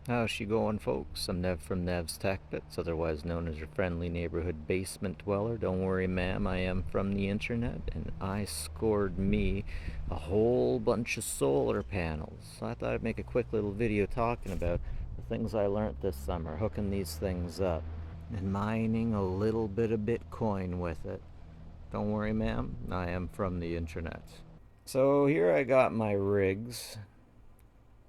How's she going, folks? I'm Nev from Nev's Tech Bits, otherwise known as your friendly neighborhood basement dweller. Don't worry, ma'am, I am from the internet, and I scored me a whole bunch of solar panels. So I thought I'd make a quick little video talking about the things I learned this summer, hooking these things up, and mining a little bit of Bitcoin with it. Don't worry, ma'am, I am from the internet. So here I got my rigs.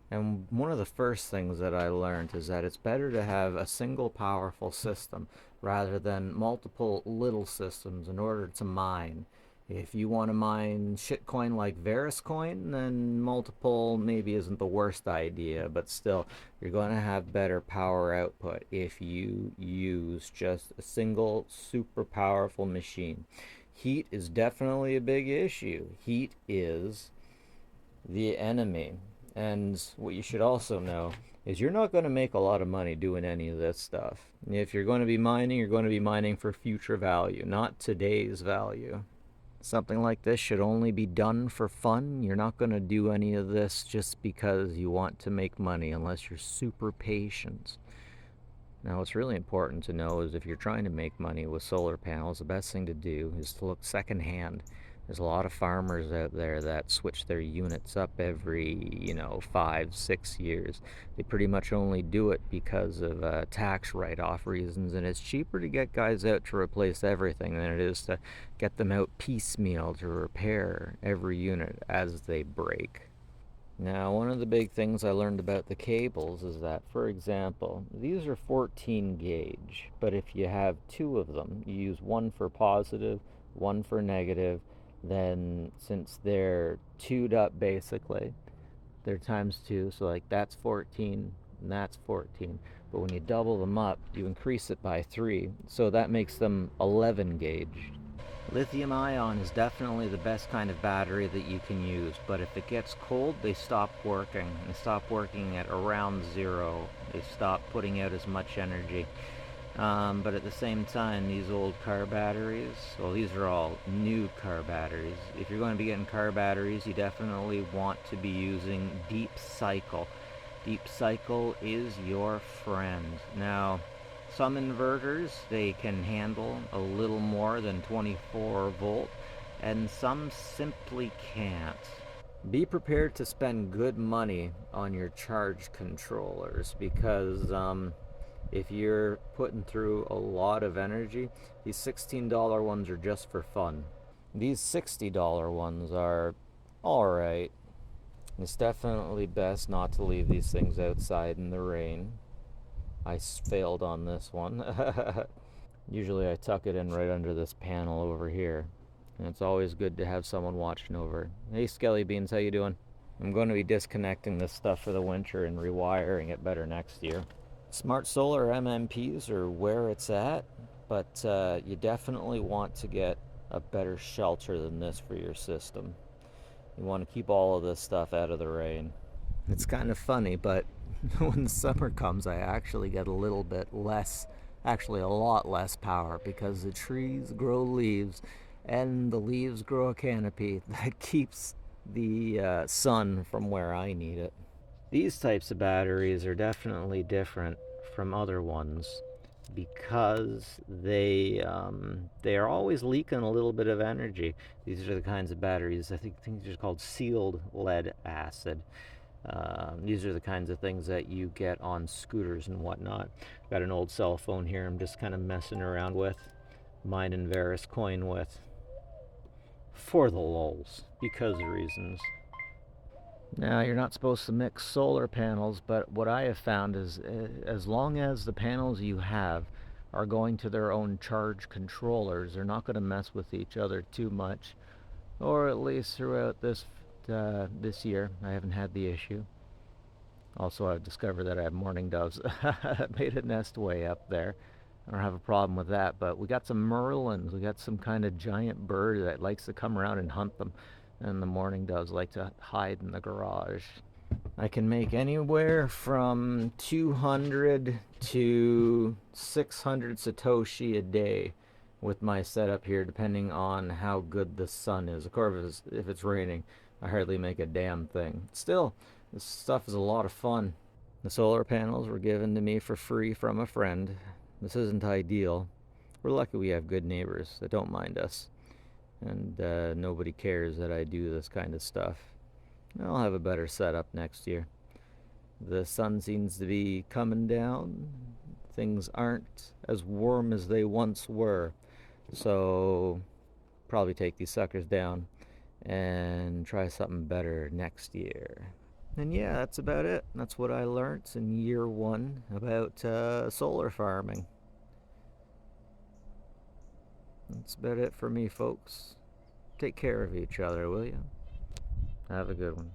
And one of the first things that I learned is that it's better to have a single powerful system rather than multiple little systems in order to mine. If you want to mine shitcoin like Veriscoin, then multiple maybe isn't the worst idea, but still, you're going to have better power output if you use just a single super powerful machine. Heat is definitely a big issue. Heat is the enemy. And what you should also know is you're not going to make a lot of money doing any of this stuff. If you're going to be mining, you're going to be mining for future value, not today's value. Something like this should only be done for fun. You're not going to do any of this just because you want to make money unless you're super patient. Now, what's really important to know is if you're trying to make money with solar panels, the best thing to do is to look secondhand. There's a lot of farmers out there that switch their units up every, 5, 6 years. They pretty much only do it because of tax write-off reasons, and it's cheaper to get guys out to replace everything than it is to get them out piecemeal to repair every unit as they break. Now, one of the big things I learned about the cables is that, for example, these are 14 gauge, but if you have two of them, you use one for positive, one for negative, then since they're twoed up basically, they're times two, so like that's 14 and that's 14. But when you double them up, you increase it by 3, so that makes them 11 gauge. Lithium ion is definitely the best kind of battery that you can use, but if it gets cold, they stop working. They stop working at around 0. They stop putting out as much energy. But at the same time, these old car batteries, well, these are all new car batteries. If you're going to be getting car batteries, you definitely want to be using Deep Cycle. Deep Cycle is your friend. Now, some inverters, they can handle a little more than 24 volt, and some simply can't. Be prepared to spend good money on your charge controllers because if you're putting through a lot of energy, these $16 ones are just for fun. These $60 ones are alright. It's definitely best not to leave these things outside in the rain. I failed on this one. Usually I tuck it in right under this panel over here. And it's always good to have someone watching over. Hey Skelly Beans, how you doing? I'm going to be disconnecting this stuff for the winter and rewiring it better next year. Smart Solar MMPs are where it's at, but you definitely want to get a better shelter than this for your system. You want to keep all of this stuff out of the rain. It's kind of funny, but when the summer comes, I actually get a little bit less, actually a lot less power because the trees grow leaves and the leaves grow a canopy that keeps the sun from where I need it. These types of batteries are definitely different from other ones because they are always leaking a little bit of energy. These are the kinds of batteries I think these are called sealed lead acid. These are the kinds of things that you get on scooters and whatnot. Got an old cell phone here I'm just kind of messing around with, mining Veriscoin with, for the lulz, because of reasons. Now, you're not supposed to mix solar panels, but what I have found is as long as the panels you have are going to their own charge controllers, they're not going to mess with each other too much, or at least throughout this year, I haven't had the issue. Also, I've discovered that I have mourning doves. Made a nest way up there. I don't have a problem with that, but we got some merlins. We got some kind of giant bird that likes to come around and hunt them, and the mourning doves like to hide in the garage. I can make anywhere from 200 to 600 Satoshi a day with my setup here, depending on how good the sun is. Of course, if it's raining, I hardly make a damn thing. Still, this stuff is a lot of fun. The solar panels were given to me for free from a friend. This isn't ideal. We're lucky we have good neighbors that don't mind us, and nobody cares that I do this kind of stuff. I'll have a better setup next year. The sun seems to be coming down. Things aren't as warm as they once were, so probably take these suckers down and try something better next year. And yeah, that's about it. That's what I learned in year one about solar farming. That's about it for me, folks. Take care of each other, will you? Have a good one.